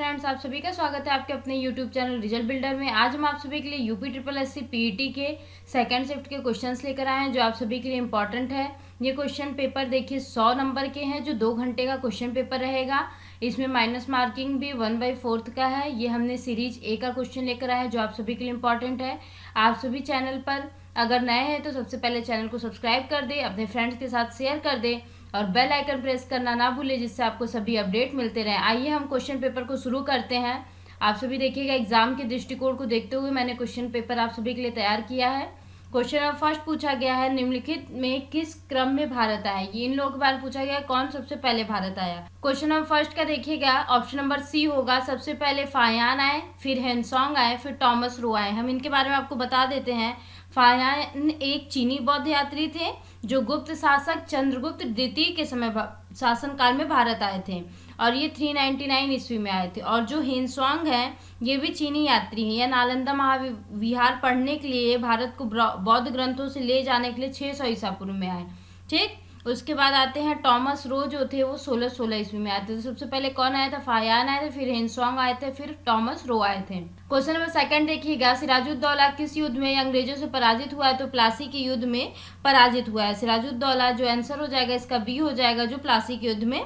Friends, आप सभी का स्वागत है आपके अपने यूट्यूब चैनल रिजल्ट बिल्डर में। आज हम आप सभी के लिए यूपी ट्रिपल एससी पीईटी के सेकंड शिफ्ट के क्वेश्चंस लेकर आए हैं जो आप सभी के लिए इंपॉर्टेंट है। ये क्वेश्चन पेपर देखिए 100 नंबर के हैं जो 2 घंटे का क्वेश्चन पेपर रहेगा। इसमें माइनस मार्किंग भी 1/4 का है। ये हमने सीरीज ए का क्वेश्चन लेकर आए हैं जो आप सभी के लिए इंपॉर्टेंट है। आप सभी चैनल पर अगर नए हैं तो सबसे पहले चैनल को सब्सक्राइब कर दे, अपने फ्रेंड्स के साथ शेयर कर दे और बेल आइकन प्रेस करना ना भूले जिससे आपको सभी अपडेट मिलते रहें। आइए हम क्वेश्चन पेपर को शुरू करते हैं। आप सभी देखिएगा, एग्जाम के दृष्टिकोण को देखते हुए मैंने क्वेश्चन पेपर आप सभी के लिए तैयार किया है। क्वेश्चन नंबर फर्स्ट पूछा गया है, निम्नलिखित में किस क्रम में भारत आया। ये इन लोगों के बारे में पूछा गया है, कौन सबसे पहले भारत आया। क्वेश्चन नंबर फर्स्ट का देखिएगा, ऑप्शन नंबर सी होगा। सबसे पहले फायान आए, फिर हेनसोंग आए, फिर टॉमस रो आए। हम इनके बारे में आपको बता देते हैं। फायान एक चीनी बौद्ध यात्री थे जो गुप्त शासक चंद्रगुप्त द्वितीय के समय शासनकाल में भारत आए थे और ये 399 ईस्वी में आए थे। और जो हेनसोंग हैं ये भी चीनी यात्री हैं। यह नालंदा महाविहार पढ़ने के लिए भारत को बौद्ध ग्रंथों से ले जाने के लिए 600 ईसा पूर्व में आए। ठीक, उसके बाद आते हैं टॉमस रो जो थे वो 1616 ईस्वी में आए थे। तो सबसे पहले कौन आया था? फायान आए थे, फिर हेनसोंग आए थे, फिर टॉमस रो आए थे। क्वेश्चन नंबर सेकंड देखिएगा, सिराजुद्दौला किस युद्ध में अंग्रेजों से पराजित हुआ है? तो प्लासी के युद्ध में पराजित हुआ है सिराजुद्दौला। जो आंसर हो जाएगा इसका बी हो जाएगा, जो प्लासी के युद्ध में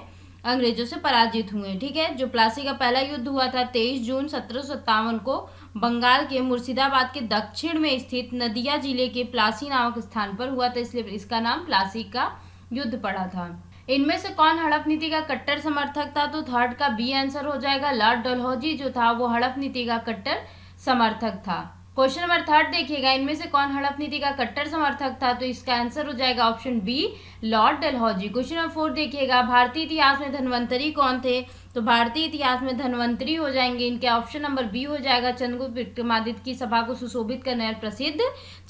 अंग्रेजों से पराजित हुए। ठीक है, जो प्लासी का पहला युद्ध हुआ था 23 जून 1757 को बंगाल के मुर्शिदाबाद के दक्षिण में स्थित नदिया जिले के प्लासी नामक स्थान पर हुआ था, इसलिए इसका नाम प्लासी का युद्ध पड़ा था। इनमें से कौन हड़प नीति का कट्टर समर्थक था? तो थर्ड का बी आंसर हो जाएगा। लॉर्ड डलहौजी जो था वो हड़प नीति का कट्टर समर्थक था। क्वेश्चन नंबर थर्ड देखिएगा, इनमें से कौन हड़प नीति का कट्टर समर्थक था? तो इसका आंसर हो जाएगा option B, Lord Dalhousie. Question number 4 देखिएगा, भारतीय इतिहास में धन्वंतरी कौन थे? तो भारतीय इतिहास में धन्वंतरी हो जाएंगे इनके ऑप्शन नंबर बी हो जाएगा, चंद्रगुप्त विक्रमादित्य की सभा को सुशोभित करने वाले प्रसिद्ध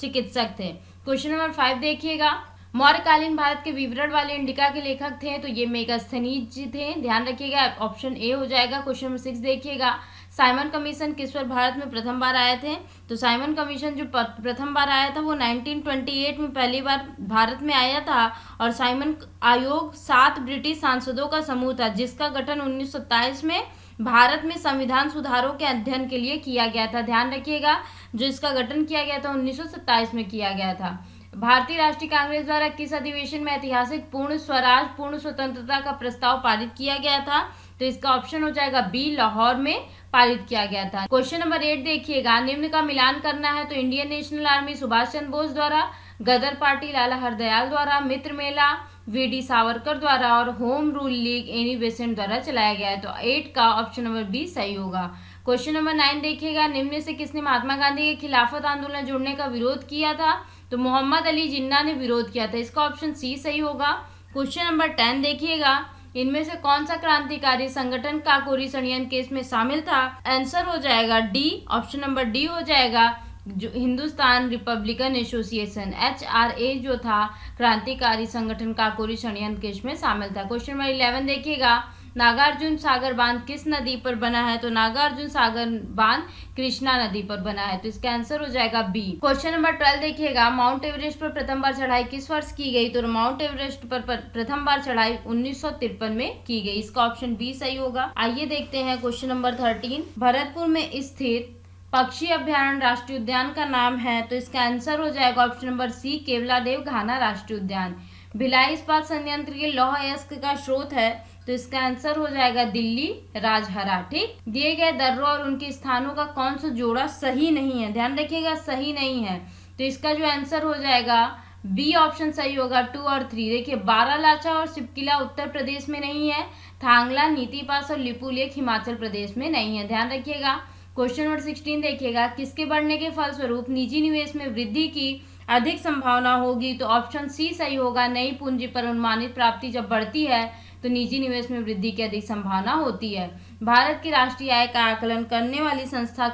चिकित्सक थे। क्वेश्चन नंबर 5 देखिएगा, मौर्यकालीन भारत के विवरण वाले इंडिका के लेखक थे तो ये मेगास्थनीज थे, ध्यान रखिएगा, ऑप्शन ए हो जाएगा। क्वेश्चन नंबर 6 देखिएगा, साइमन कमीशन किस वर्ष भारत में प्रथम बार आए थे? तो साइमन कमीशन जो प्रथम बार आया था वो 1928 में पहली बार भारत में आया था। और साइमन आयोग 7 ब्रिटिश सांसदों का समूह था जिसका गठन 1927 में भारत में संविधान सुधारों के अध्ययन के लिए किया गया था। ध्यान रखिएगा, जो इसका गठन किया गया था 1927 में किया गया था। भारतीय राष्ट्रीय कांग्रेस द्वारा किस अधिवेशन में ऐतिहासिक पूर्ण स्वराज पूर्ण स्वतंत्रता का प्रस्ताव पारित किया गया था? तो इसका ऑप्शन हो जाएगा बी, लाहौर में पारित किया गया था। क्वेश्चन नंबर 8 देखिएगा, निम्न का मिलान करना है तो Indian national army Subhash Chandra Bose द्वारा, गदर पार्टी लाला हरदयाल द्वारा, मित्र मेला वी.डी. सावरकर द्वारा और home rule league Annie Besant द्वारा चलाया गया है। तो 8 का ऑप्शन नंबर बी सही होगा। क्वेश्चन नंबर 9 देखिएगा, निम्न में से किसने महात्मा गांधी के खिलाफत आंदोलन जोड़ने का विरोध किया था? तो मोहम्मद अली जिन्ना ने विरोध किया था, इसका ऑप्शन सी सही होगा। क्वेश्चन नंबर 10 देखिएगा, इनमें से कौन सा क्रांतिकारी संगठन काकोरी षड्यंत्र केस में शामिल था? आंसर हो जाएगा डी, ऑप्शन नंबर डी हो जाएगा, जो हिंदुस्तान रिपब्लिकन एसोसिएशन HRA जो था क्रांतिकारी संगठन काकोरी षड्यंत्र केस में शामिल था। क्वेश्चन नंबर 11 देखिएगा, नागार्जुन सागर बांध किस नदी पर बना है? तो नागार्जुन सागर बांध कृष्णा नदी पर बना है, तो इसका आंसर हो जाएगा बी। क्वेश्चन नंबर 12 देखिएगा, माउंट एवरेस्ट पर प्रथम बार चढ़ाई किस वर्ष की गई? तो माउंट एवरेस्ट पर प्रथम बार चढ़ाई 1953 में की गई, इसका ऑप्शन बी सही होगा। आइए देखते हैं क्वेश्चन नंबर 13, भरतपुर में स्थित पक्षी अभ्यारण्य राष्ट्रीय उद्यान का नाम है? तो इसका आंसर हो जाएगा ऑप्शन नंबर सी, केवलादेव घाना राष्ट्रीय उद्यान। भिलाई इस्पात संयंत्र के लौह अयस्क का स्रोत है तो इसका आंसर हो जाएगा दिल्ली राजहरा। ठीक, दिए गए दर्रों और उनके स्थानों का कौन सा जोड़ा सही नहीं है? ध्यान रखिएगा, सही नहीं है, तो इसका जो आंसर हो जाएगा बी ऑप्शन सही होगा, 2 और 3। देखिए, बारालाचा और सिपकिला उत्तर प्रदेश में नहीं है, थांगला, नीति पास और लिपुलेख हिमाचल प्रदेश में नहीं है, ध्यान रखिएगा। क्वेश्चन नंबर 16 देखिएगा, किसके बढ़ने के फलस्वरूप निजी निवेश में वृद्धि की अधिक संभावना होगी? तो ऑप्शन सी सही होगा, नई पूंजी पर अनुमानित प्राप्ति जब बढ़ती है तो निजी निवेश में वृद्धि की अधिक संभावना होती है। भारत की राष्ट्रीय आय का आकलन करने वाली संस्था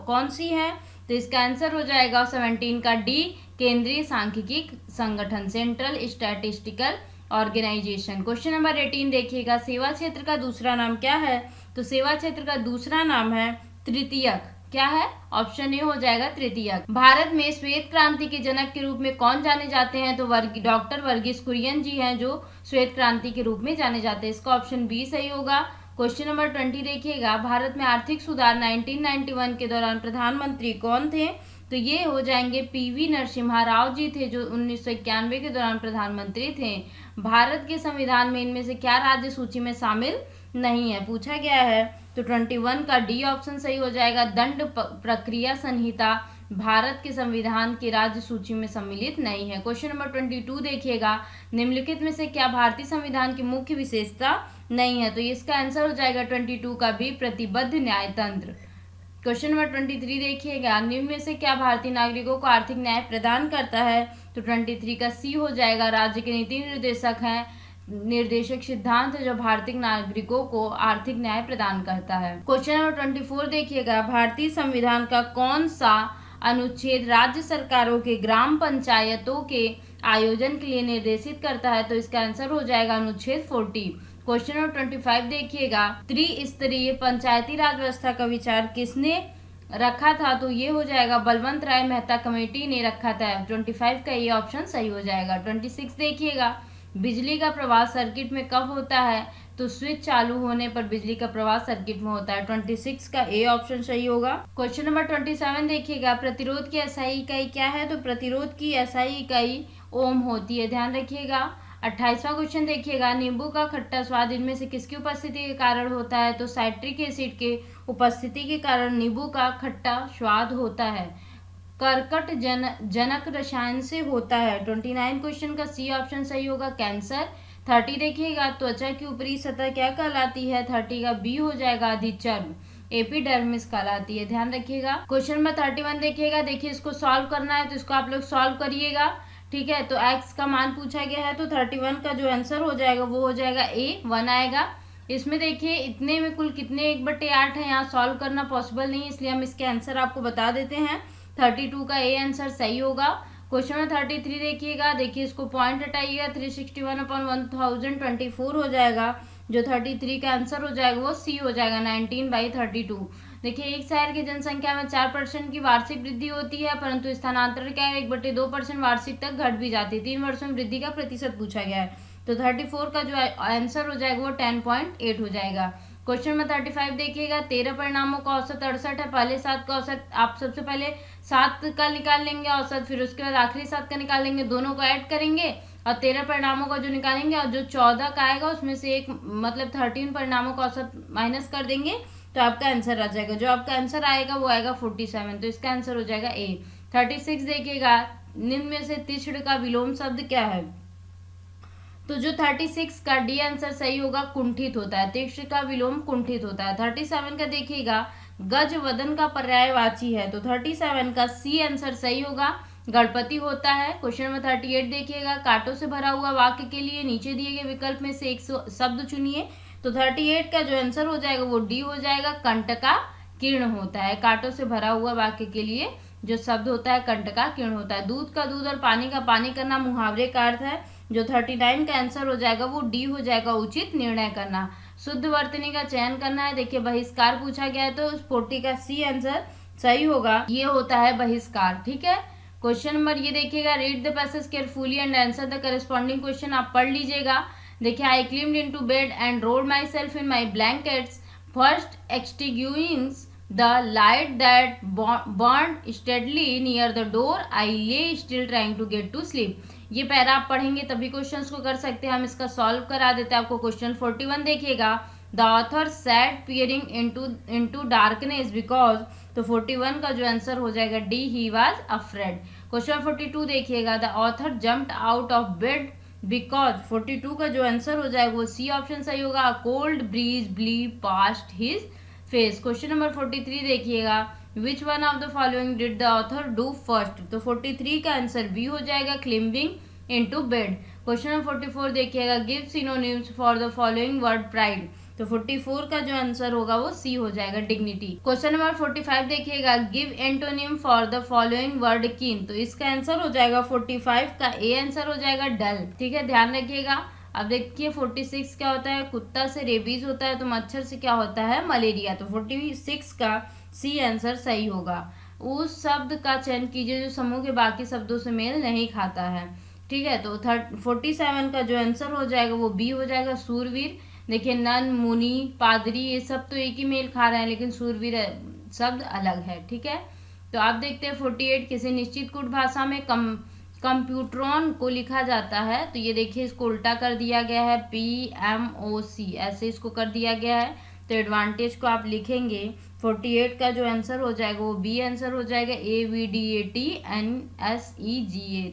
कौन सी है? तो इसका आंसर हो जाएगा 17 का डी, केंद्रीय सांख्यिकी संगठन, central statistical organisation. Question number 18 देखिएगा, सेवा क्षेत्र का दूसरा नाम क्या है? तो सेवा क्षेत्र का दूसरा नाम है तृतीयक। क्या है? ऑप्शन ए हो जाएगा तृतीयक। भारत में श्वेत क्रांति के जनक के रूप में कौन जाने जाते हैं? तो डॉक्टर वर्गीस कुरियन जी हैं जो श्वेत क्रांति के रूप में जाने जाते हैं, इसका ऑप्शन बी सही होगा। क्वेश्चन नंबर 20 देखिएगा, भारत में आर्थिक सुधार 1991 के दौरान प्रधानमंत्री कौन थे? तो ये हो जाएंगे पीवी नरसिम्हा राव जी थे, जो 1991 के दौरान प्रधानमंत्री थे। भारत के संविधान में इनमें से क्या राज्य सूची में शामिल नहीं है, पूछा गया है। तो 21 का डी ऑप्शन सही हो जाएगा। दंड प्रक्रिया संहिता भारत के संविधान की राज्य सूची में सम्मिलित नहीं है। क्वेश्चन नंबर 22 देखिएगा, निम्नलिखित में से क्या भारतीय संविधान की मुख्य विशेषता नहीं है? तो इसका आंसर हो जाएगा 22 का बी, प्रतिबद्ध न्यायतंत्र। क्वेश्चन नंबर 23 देखिएगा, निम्न में से क्या भारतीय नागरिकों को आर्थिक न्याय प्रदान करता है? तो 23 का सी हो जाएगा। राज्य के नीति निर्देशक हैं, निर्देशक सिद्धांत जो भारतीय नागरिकों को आर्थिक न्याय प्रदान करता है। क्वेश्चन नंबर 24 देखिएगा, भारतीय संविधान का कौन सा अनुच्छेद राज्य सरकारों के ग्राम पंचायतों के आयोजन के लिए निर्देशित करता है? तो इसका आंसर हो जाएगा अनुच्छेद 40। क्वेश्चन नंबर 25 देखिएगा, त्रिस्तरीय पंचायती राज व्यवस्था का विचार किसने रखा था? तो ये हो जाएगा बलवंत राय मेहता कमेटी ने रखा था। 25 का ये ऑप्शन सही हो जाएगा। 26 देखिएगा, बिजली का प्रवाह सर्किट में कब होता है? तो स्विच चालू होने पर बिजली का प्रवाह सर्किट में होता है। 26 का ए ऑप्शन सही होगा। क्वेश्चन नंबर 27 देखिएगा, प्रतिरोध की एसआई इकाई क्या है? तो प्रतिरोध की एसआई इकाई ओम होती है, ध्यान रखिएगा। 28वां क्वेश्चन देखिएगा, नींबू का खट्टा स्वाद इनमें से किसकी उपस्थिति के कारण होता है? तो साइट्रिक एसिड के उपस्थिति के कारण नींबू का खट्टा स्वाद होता है। कर्कट जनक रसायन से होता है। 29 क्वेश्चन का सी ऑप्शन सही होगा, कैंसर। 30 देखिएगा, त्वचा की ऊपरी सतह क्या कहलाती है? 30 का बी हो जाएगा, अधिचर्म, एपिडर्मिस कहलाती है, ध्यान रखिएगा। क्वेश्चन नंबर 31 देखिएगा, देखिए इसको सॉल्व करना है तो इसको आप लोग सॉल्व करिएगा, ठीक है। तो x का मान पूछा गया है, तो 31 का जो आंसर हो जाएगा वो हो जाएगा ए, 1 आएगा। इसमें देखिए इतने में कुल कितने 1/8 है, यहाँ सॉल्व करना पॉसिबल नहीं, इसलिए हम इसके आंसर आपको बता देते हैं। 32 का ए आंसर सही होगा। क्वेश्चन नंबर 33 देखिएगा, देखिए इसको पॉइंट हटाइएगा, 361/1024 हो जाएगा। जो 33 का आंसर हो जाएगा वो सी हो जाएगा, 19/32। देखिए एक शहर की जनसंख्या में 4% की वार्षिक वृद्धि होती है, परंतु स्थानांतरण क्या है, 1/2% वार्षिक तक घट भी जाती है। 3 वर्षों में वृद्धि का प्रतिशत पूछा गया है, तो 34 का जो आंसर हो जाएगा वो 10.8 हो जाएगा। क्वेश्चन नंबर 35 देखिएगा, 13 परिणामों का औसत 68 है, पहले 7 का औसत आप सबसे पहले 7 का निकाल लेंगे औसत, फिर उसके बाद आखिरी 7 का निकालेंगे, दोनों को ऐड करेंगे और 13 परिणामों का जो निकालेंगे और जो 14 का आएगा उसमें से एक मतलब 13 परिणामों का औसत माइनस कर देंगे तो आपका आंसर आ जाएगा। जो आपका आंसर आएगा वो आएगा 47, तो इसका आंसर हो जाएगा ए। 36 देखिएगा, निम्न में से तीक्ष्ण का विलोम शब्द क्या है? तो जो 36 का डी आंसर सही होगा, कुंठित होता है, तीक्ष्ण का विलोम कुंठित होता है। 37 का देखिएगा, गज वदन का पर्यायवाची है, तो 37 का सी आंसर सही होगा, गणपति होता है। क्वेश्चन नंबर 38 देखिएगा, कांटों से भरा हुआ वाक्य के लिए नीचे दिए गए विकल्प में से एक शब्द चुनिए, तो 38 का जो आंसर हो जाएगा वो डी हो जाएगा, कंटका किरण होता है। कांटों से भरा हुआ वाक्य के लिए जो शब्द होता है कंटका किरण होता है। दूध का दूध और पानी का पानी करना मुहावरे का अर्थ है, जो 39 का आंसर हो जाएगा वो डी हो जाएगा, उचित निर्णय करना। शुद्ध वर्तनी का चयन करना है, देखिए बहिष्कार पूछा गया है तो 40 का सी आंसर सही होगा, ये होता है बहिष्कार, ठीक है। क्वेश्चन नंबर ये देखिएगा, read the passage carefully and answer the corresponding question, आप पढ़ लीजिएगा। देखिए, I climbed into bed and rolled myself in my blankets, first extinguishing the light that burned steadily near the door, I lay still trying to get to sleep। ये para आप पढ़ेंगे तभी questions को कर सकते हैं, हम इसका सॉल्व करा देते हैं आपको। क्वेश्चन 41 देखिएगा, the author sad peering into darkness because, तो 41 का जो आंसर हो जाएगा D, he was afraid. Question 42 देखिएगा, the author jumped out of bed because, 42 का जो आंसर हो जाएगा वो सी ऑप्शन सही होगा, cold breeze blew past his face. Question number 43 देखिएगा, which one of the following did the author do first, तो 43 का आंसर बी हो जाएगा, climbing into bed. Question number 44 देखिएगा, give synonyms for the following word pride, तो 44 का जो answer होगा वो सी हो जाएगा, डिग्निटी। क्वेश्चन नंबर 45 देखिएगा, give antonym for the following word कीन, तो इसका आंसर हो जाएगा 45 का ए आंसर हो जाएगा, डल, ठीक है, ध्यान रखिएगा। अब देखिए 46 क्या होता है, कुत्ता से रेबीज होता है, तो मच्छर से क्या होता है, मलेरिया, तो 46 का सी आंसर सही होगा। उस शब्द का चयन कीजिए जो समूह के बाकी शब्दों से मेल नहीं खाता है, ठीक है। तो 47 का जो आंसर हो जाएगा वो बी हो जाएगा, सूरवीर। देखिए नन, मुनि, पादरी ये सब तो एक ही मेल खा रहे हैं, लेकिन सूरवीर शब्द अलग है। ठीक है, तो आप देखते हैं 48 किसी निश्चित कूट भाषा में कंप्यूटरॉन को लिखा जाता है। तो ये देखिए इसको उल्टा कर दिया गया है, PMOC ऐसे इसको कर दिया गया है। तो एडवांटेज को आप लिखेंगे, 48 का जो आंसर हो जाएगा वो बी आंसर हो जाएगा, AVDATNSEGA।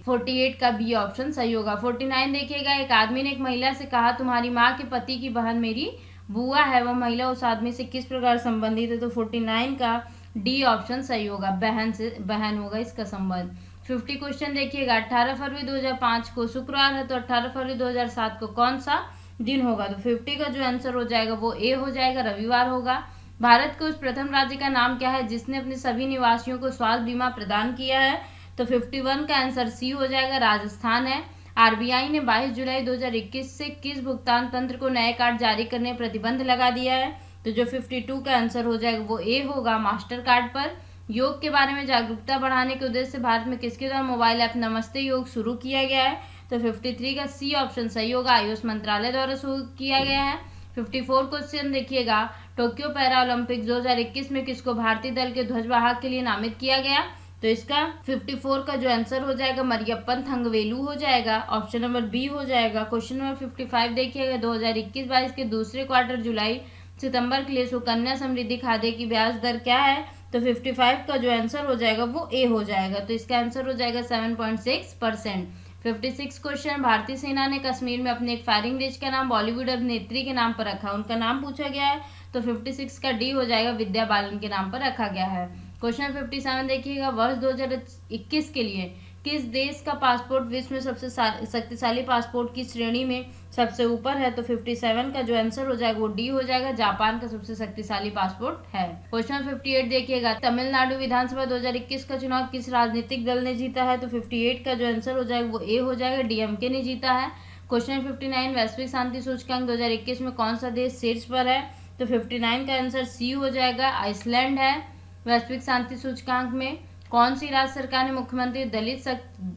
48 का बी ऑप्शन सही होगा। 49 देखिएगा, एक आदमी ने एक महिला से कहा तुम्हारी माँ के पति की बहन मेरी बुआ है, वह महिला उस आदमी से किस प्रकार संबंधित है। तो 49 का डी ऑप्शन सही होगा, बहन से, बहन होगा इसका संबंध। 50 क्वेश्चन देखिएगा, 18 फरवरी 2005 को शुक्रवार है, तो 18 फरवरी 2007 को कौन सा दिन होगा। तो 50 का जो आंसर हो जाएगा वो ए हो जाएगा, रविवार होगा। भारत के उस प्रथम राज्य का नाम क्या है जिसने अपने सभी निवासियों को स्वास्थ्य बीमा प्रदान किया है। तो 51 का आंसर सी हो जाएगा, राजस्थान है। आरबीआई ने 22 जुलाई 2021 से किस भुगतान तंत्र को नए कार्ड जारी करने प्रतिबंध लगा दिया है। तो जो 52 का आंसर हो जाएगा वो ए होगा, मास्टर कार्ड पर। योग के बारे में जागरूकता बढ़ाने के उद्देश्य से भारत में किसके द्वारा मोबाइल ऐप नमस्ते योग शुरू किया गया है। तो 53 का सी ऑप्शन सही होगा, आयुष मंत्रालय द्वारा शुरू किया गया है। 54 क्वेश्चन देखिएगा, टोक्यो पैरा ओलंपिक्स 2021 में किसको भारतीय दल के ध्वजवाहक के लिए नामित किया गया। तो इसका 54 का जो आंसर हो जाएगा मरियप्पन थंगवेलू हो जाएगा, ऑप्शन नंबर बी हो जाएगा। क्वेश्चन नंबर 55 देखिएगा, 2021-22 के दूसरे क्वार्टर जुलाई सितंबर के लिए सुकन्या समृद्धि खाते की ब्याज दर क्या है। तो 55 का जो आंसर हो जाएगा वो ए हो जाएगा, तो इसका आंसर हो जाएगा 7.6%। 56 क्वेश्चन, भारतीय सेना ने कश्मीर में अपने एक फायरिंग रेंज का नाम बॉलीवुड अभिनेत्री के नाम पर रखा, उनका नाम पूछा गया है। तो 56 का डी हो जाएगा, विद्या बालन के नाम पर रखा गया है। क्वेश्चन 57 देखिएगा, वर्ष 2021 के लिए किस देश का पासपोर्ट विश्व में सबसे शक्तिशाली पासपोर्ट की श्रेणी में सबसे ऊपर है। तो 57 का जो आंसर हो जाएगा वो डी हो जाएगा, जापान का सबसे शक्तिशाली पासपोर्ट है। क्वेश्चन 58 देखिएगा, तमिलनाडु विधानसभा 2021 का चुनाव किस राजनीतिक दल ने जीता है। तो 58 का जो आंसर हो जाएगा वो ए हो जाएगा, DMK ने जीता है। क्वेश्चन 59, वैश्विक शांति सूचकांक 2021 में कौन सा देश शीर्ष पर है। तो 59 का आंसर सी हो जाएगा, आइसलैंड है। वैश्विक शांति सूचकांक में कौन सी राज्य सरकार ने मुख्यमंत्री दलित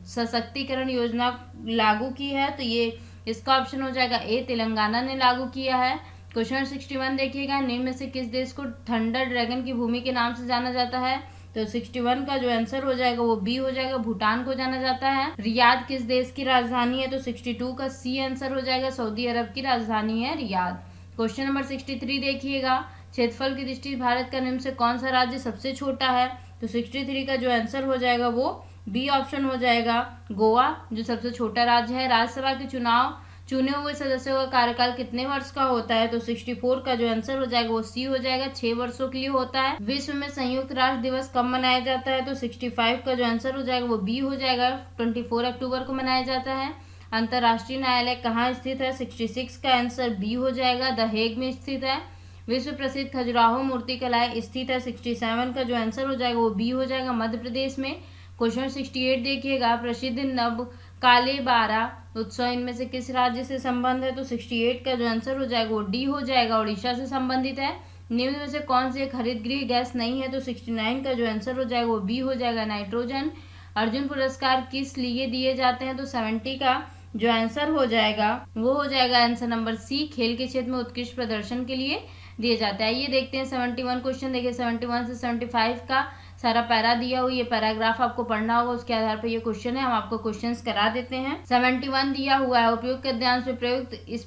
सशक्तिकरण योजना लागू की है। तो ये इसका ऑप्शन हो जाएगा ए, तेलंगाना ने लागू किया है। क्वेश्चन 61 देखिएगा, निम्न में से किस देश को थंडर ड्रैगन की भूमि के नाम से जाना जाता है। तो 61 का जो आंसर हो जाएगा वो बी हो जाएगा, भूटान को जाना जाता है। रियाद किस देश की राजधानी है। तो 62 का सी आंसर हो जाएगा, सऊदी अरब की राजधानी है रियाद। क्वेश्चन नंबर 63 देखिएगा, क्षेत्रफल की दृष्टि से भारत का निम्न से कौन सा राज्य सबसे छोटा है। तो 63 का जो आंसर हो जाएगा वो बी ऑप्शन हो जाएगा, गोवा जो सबसे छोटा राज्य है। राज्यसभा के चुनाव चुने हुए सदस्यों का कार्यकाल कितने वर्ष का होता है। तो 64 का जो आंसर हो जाएगा वो सी हो जाएगा, 6 वर्षों के लिए होता है। विश्व में संयुक्त राष्ट्र दिवस कब मनाया जाता है। तो 65 का जो आंसर हो जाएगा वो बी हो जाएगा, 24 अक्टूबर को मनाया जाता है। अंतर्राष्ट्रीय न्यायालय कहाँ स्थित है। 66 का आंसर बी हो जाएगा, द हेग में स्थित है। विश्व प्रसिद्ध खजुराहो मूर्तिकलाएं स्थित है। 67 का जो आंसर हो जाएगा वो बी हो जाएगा, मध्य प्रदेश में। क्वेश्चन 68 देखिएगा, प्रसिद्ध नव कालेबारा उत्सव इनमें से किस राज्य से संबंध है। तो 68 का जो आंसर हो जाएगा वो डी हो जाएगा, उड़ीसा से संबंधित है। निम्न में से कौन सी एक हरितगृह गैस नहीं है। तो 69 का जो आंसर हो जाएगा वो बी हो जाएगा, नाइट्रोजन। अर्जुन पुरस्कार किस लिए दिए जाते हैं। तो 70 का जो आंसर हो जाएगा वो हो जाएगा आंसर नंबर सी, खेल के क्षेत्र में उत्कृष्ट प्रदर्शन के लिए दिए जाते हैं। ये देखते हैं 71 क्वेश्चन। देखिए 71 से 75 का सारा पैरा दिया हुआ, ये पैराग्राफ आपको पढ़ना होगा, उसके आधार पर ये क्वेश्चन है, हम आपको क्वेश्चंस करा देते हैं। 71 दिया हुआ है, उपयुक्त गद्यांश में प्रयुक्त इस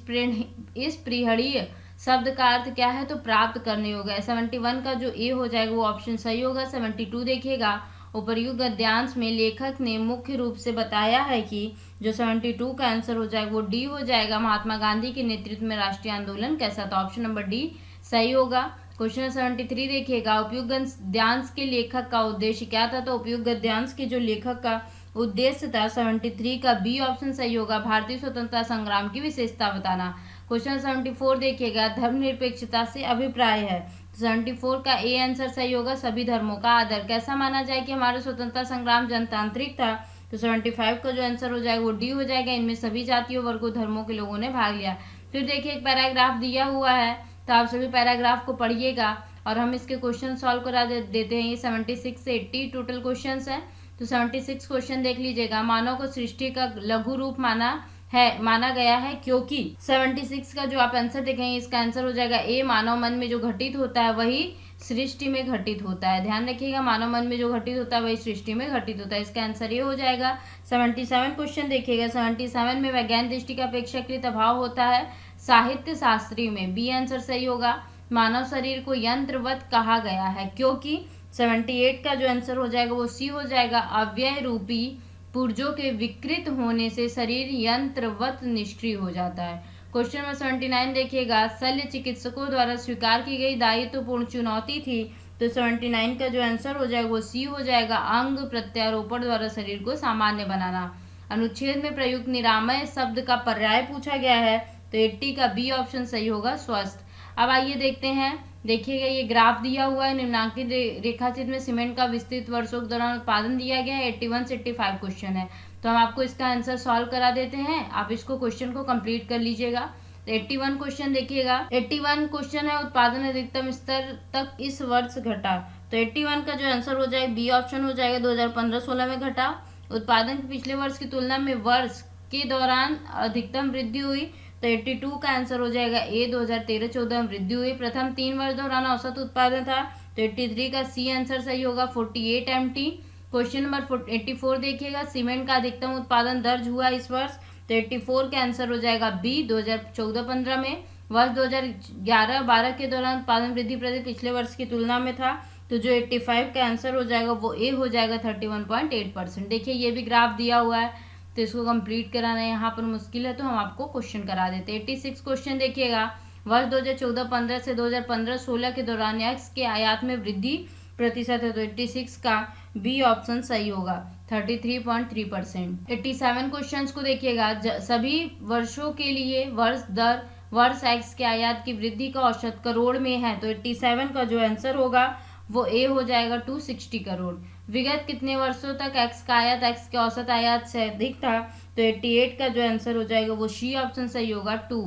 प्रिहणीय शब्द का अर्थ क्या है। तो प्राप्त करने होगा। 71 का जो ए हो जाएगा वो ऑप्शन सही होगा। 72 देखिएगा, उपर्युक्त गद्यांश में लेखक ने मुख्य रूप से बताया है कि जो 72 का आंसर हो जाएगा वो डी हो जाएगा, महात्मा गांधी के नेतृत्व में राष्ट्रीय आंदोलन कैसा था। ऑप्शन नंबर डी सही होगा। क्वेश्चन 73 देखिएगा, उपयुक्त गद्यांश के लेखक का उद्देश्य क्या था। तो उपयुक्त गद्यांश के जो लेखक का उद्देश्य था 73 का बी ऑप्शन सही होगा, भारतीय स्वतंत्रता संग्राम की विशेषता बताना। क्वेश्चन 74 देखिएगा, धर्मनिरपेक्षता से अभिप्राय है। 74 का ए आंसर सही होगा, सभी धर्मों का आदर। कैसा माना जाए कि हमारा स्वतंत्रता संग्राम जनतांत्रिक था। तो 75 का जो आंसर हो जाएगा वो डी हो जाएगा, इनमें सभी जातियों वर्गों धर्मों के लोगों ने भाग लिया। फिर देखिए एक पैराग्राफ दिया हुआ है, तो आप सभी पैराग्राफ को पढ़िएगा और हम इसके क्वेश्चन सॉल्व करा देते हैं। ये 76 से 80 टोटल क्वेश्चन है। तो 76 क्वेश्चन देख लीजिएगा, मानव को सृष्टि का लघु रूप माना है माना गया है, क्योंकि 76 का जो आप आंसर देखेंगे इसका आंसर हो जाएगा ए। मानव मन में जो घटित होता है वही सृष्टि में घटित होता है। ध्यान रखिएगा, मानव मन में जो घटित होता है वही सृष्टि में घटित होता है। इसका आंसर ये हो जाएगा। 77 क्वेश्चन देखिएगा। 77 में वैज्ञानिक दृष्टि का अपेक्षाकृत अभाव होता है साहित्य शास्त्री में। बी आंसर सही होगा। मानव शरीर को यंत्रवत कहा गया है, क्योंकि 78 का जो आंसर हो जाएगा वो सी हो जाएगा। अव्यय रूपी पुर्जों के विकृत होने से शरीर यंत्रवत निष्क्रिय हो जाता है। क्वेश्चन नंबर 79 देखिएगा। शल्य चिकित्सकों द्वारा स्वीकार की गई दायित्वपूर्ण चुनौती थी, तो 79 का जो आंसर हो जाएगा वो सी हो जाएगा। अंग प्रत्यारोपण द्वारा शरीर को सामान्य बनाना। अनुच्छेद में प्रयुक्त निरामय शब्द का पर्याय पूछा गया है, तो 80 का बी ऑप्शन सही होगा, स्वस्थ। अब आइए देखते हैं। देखिएगा ये ग्राफ दिया हुआ है। निम्नांकित रेखाचित्र में सीमेंट का विस्तृत वर्षों के दौरान उत्पादन दिया गया है। 81 से 85 क्वेश्चन है, तो हम आपको इसका आंसर सॉल्व करा देते हैं। आप इसको क्वेश्चन को कंप्लीट कर लीजिएगा। तो 81 क्वेश्चन देखिएगा। 81 क्वेश्चन है, उत्पादन अधिकतम स्तर तक इस वर्ष घटा। तो 81 का जो आंसर हो जाएगा बी ऑप्शन हो जाएगा। 2015-16 में घटा। उत्पादन के पिछले वर्ष की तुलना में वर्ष के दौरान अधिकतम वृद्धि हुई, तो 82 का आंसर हो जाएगा ए। 2013-14 में वृद्धि हुई। प्रथम 3 वर्ष दौरान औसत उत्पादन था, तो 83 का सी आंसर सही होगा। 48 MT। क्वेश्चन नंबर 84 देखिएगा। सीमेंट का अधिकतम उत्पादन दर्ज हुआ इस वर्ष, तो 84 का आंसर हो जाएगा बी। 2014-15 में। वर्ष 2011-12 के दौरान उत्पादन वृद्धि प्रति पिछले वर्ष की तुलना में था, तो जो 85 का आंसर हो जाएगा वो ए हो जाएगा, 31.8%। देखिए ये भी ग्राफ दिया हुआ है, तो इसको कंप्लीट कराना यहाँ पर मुश्किल है, तो हम आपको क्वेश्चन करा देते हैं। 86 क्वेश्चन देखिएगा। वर्ष 2014-15 से 2015-16 के दौरान एक्स के आयात में वृद्धि प्रतिशत है, तो 86 का बी ऑप्शन सही होगा, 33.3%। 87 क्वेश्चन को देखिएगा। सभी वर्षों के लिए वर्ष एक्स के आयात की वृद्धि का औसत करोड़ में है, तो 87 का जो आंसर होगा वो ए हो जाएगा, 260 करोड़। विगत कितने वर्षों तक एक्स का आयात एक्स के औसत आयात से अधिक था, तो 88 का जो आंसर हो जाएगा वो सी ऑप्शन सही होगा, 2।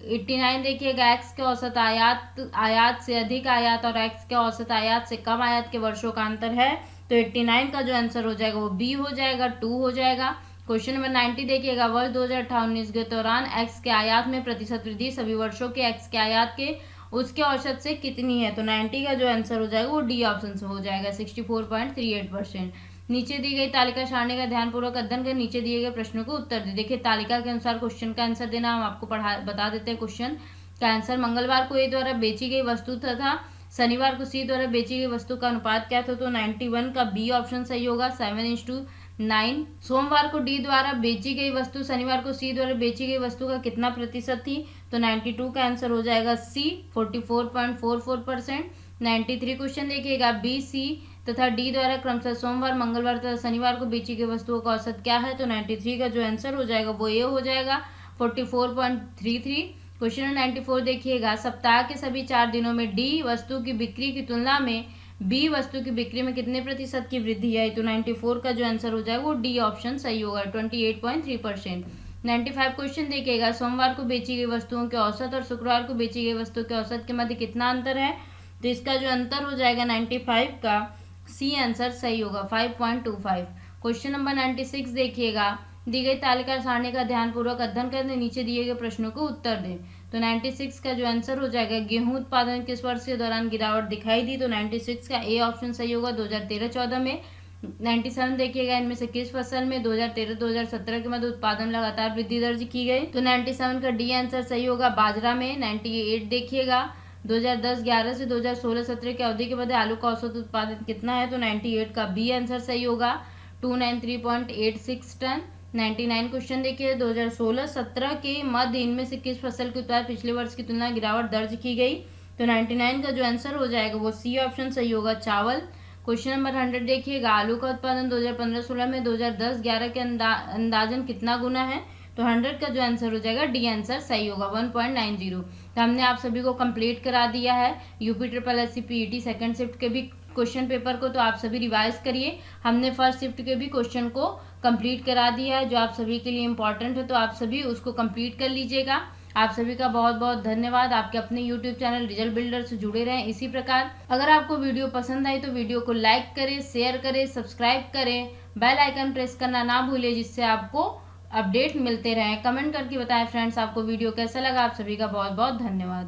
89 देखिएगा। एक्स के औसत आयात से अधिक आयात और एक्स के औसत आयात से कम आयात के वर्षों का अंतर है, तो 89 का जो आंसर हो जाएगा वो बी हो जाएगा, 2 हो जाएगा। क्वेश्चन नंबर 90 देखिएगा। वर्ष 2018-19 के दौरान एक्स के आयात में प्रतिशत वृद्धि सभी वर्षों के एक्स के आयात के उसके औसत से कितनी है, तो 90 का जो आंसर हो जाएगा वो डी ऑप्शन से हो जाएगा, 64.38%। नीचे दी गई तालिका सारणी का ध्यानपूर्वक अध्ययन कर नीचे दिए गए प्रश्नों को उत्तर दे। देखिए तालिका के अनुसार क्वेश्चन का आंसर देना हम आपको बता देते हैं। क्वेश्चन का आंसर। मंगलवार को ए द्वारा बेची गई वस्तु तथा शनिवार को सी द्वारा बेची गई वस्तु का अनुपात क्या था, तो 91 का बी ऑप्शन सही होगा, 7:9। सोमवार को डी द्वारा बेची गई वस्तु शनिवार को सी द्वारा बेची गई वस्तु का कितना प्रतिशत थी, तो 92 का आंसर हो जाएगा सी, 44.44%। 93 क्वेश्चन देखिएगा। बी, सी तथा डी द्वारा क्रमशः सोमवार, मंगलवार तथा शनिवार को बेची गई वस्तुओं का औसत क्या है, तो 93 का जो आंसर हो जाएगा वो ए हो जाएगा, 44.33। क्वेश्चन नंबर 94 देखिएगा। सप्ताह के सभी 4 दिनों में डी वस्तु की बिक्री की तुलना में बी वस्तु की बिक्री में कितने प्रतिशत की वृद्धि है, तो 94 का जो आंसर हो जाएगा वो डी ऑप्शन सही होगा, 28.3%। 95 क्वेश्चन देखिएगा। सोमवार को बेची गई वस्तुओं के औसत और शुक्रवार को बेची गई वस्तु के औसत के मध्य कितना अंतर है, तो इसका जो अंतर हो जाएगा 95 का सी आंसर सही होगा, 5.25। क्वेश्चन नंबर 96 देखिएगा। दी गई तालिका सारणी का ध्यानपूर्वक अध्ययन करने नीचे दिए गए प्रश्नों को उत्तर दें, तो 96 का जो आंसर हो जाएगा। गेहूं उत्पादन किस वर्ष के दौरान गिरावट दिखाई दी, तो 96 का ए ऑप्शन सही होगा, 2013-14 में। 97 देखिएगा। इनमें से किस फसल में 2013-2017 के मध्य उत्पादन लगातार वृद्धि दर्ज की गई, तो 97 का डी आंसर सही होगा, बाजरा में। 98 देखिएगा। 2010-11 से 2016-17 की अवधि के मध्य आलू का औसत उत्पादन कितना है, तो 98 का बी आंसर सही होगा, 293.86 टन। 99 क्वेश्चन देखिए। 2016-17 के मध्य इनमें से किस फसल के उत्पादन पिछले वर्ष की तुलना गिरावट दर्ज की गई, तो 99 का जो आंसर हो जाएगा वो सी ऑप्शन सही होगा, चावल। क्वेश्चन नंबर 100 देखिएगा। आलू का उत्पादन 2015-16 में 2010-11 के अंदाजन कितना गुना है, तो 100 का जो आंसर हो जाएगा डी आंसर सही होगा, 1.90। तो हमने आप सभी को कंप्लीट करा दिया है UP-SSC PET सेकंड शिफ्ट के भी क्वेश्चन पेपर को, तो आप सभी रिवाइज करिए। हमने फर्स्ट शिफ्ट के भी क्वेश्चन को कंप्लीट करा दिया है जो आप सभी के लिए इम्पोर्टेंट है, तो आप सभी उसको कंप्लीट कर लीजिएगा। आप सभी का बहुत बहुत धन्यवाद। आपके अपने YouTube चैनल रिजल्ट बिल्डर से जुड़े रहें इसी प्रकार। अगर आपको वीडियो पसंद आई तो वीडियो को लाइक करें, शेयर करें, सब्सक्राइब करें, बेल आइकन प्रेस करना ना भूलें, जिससे आपको अपडेट मिलते रहें। कमेंट करके बताएं फ्रेंड्स आपको वीडियो कैसा लगा। आप सभी का बहुत बहुत धन्यवाद।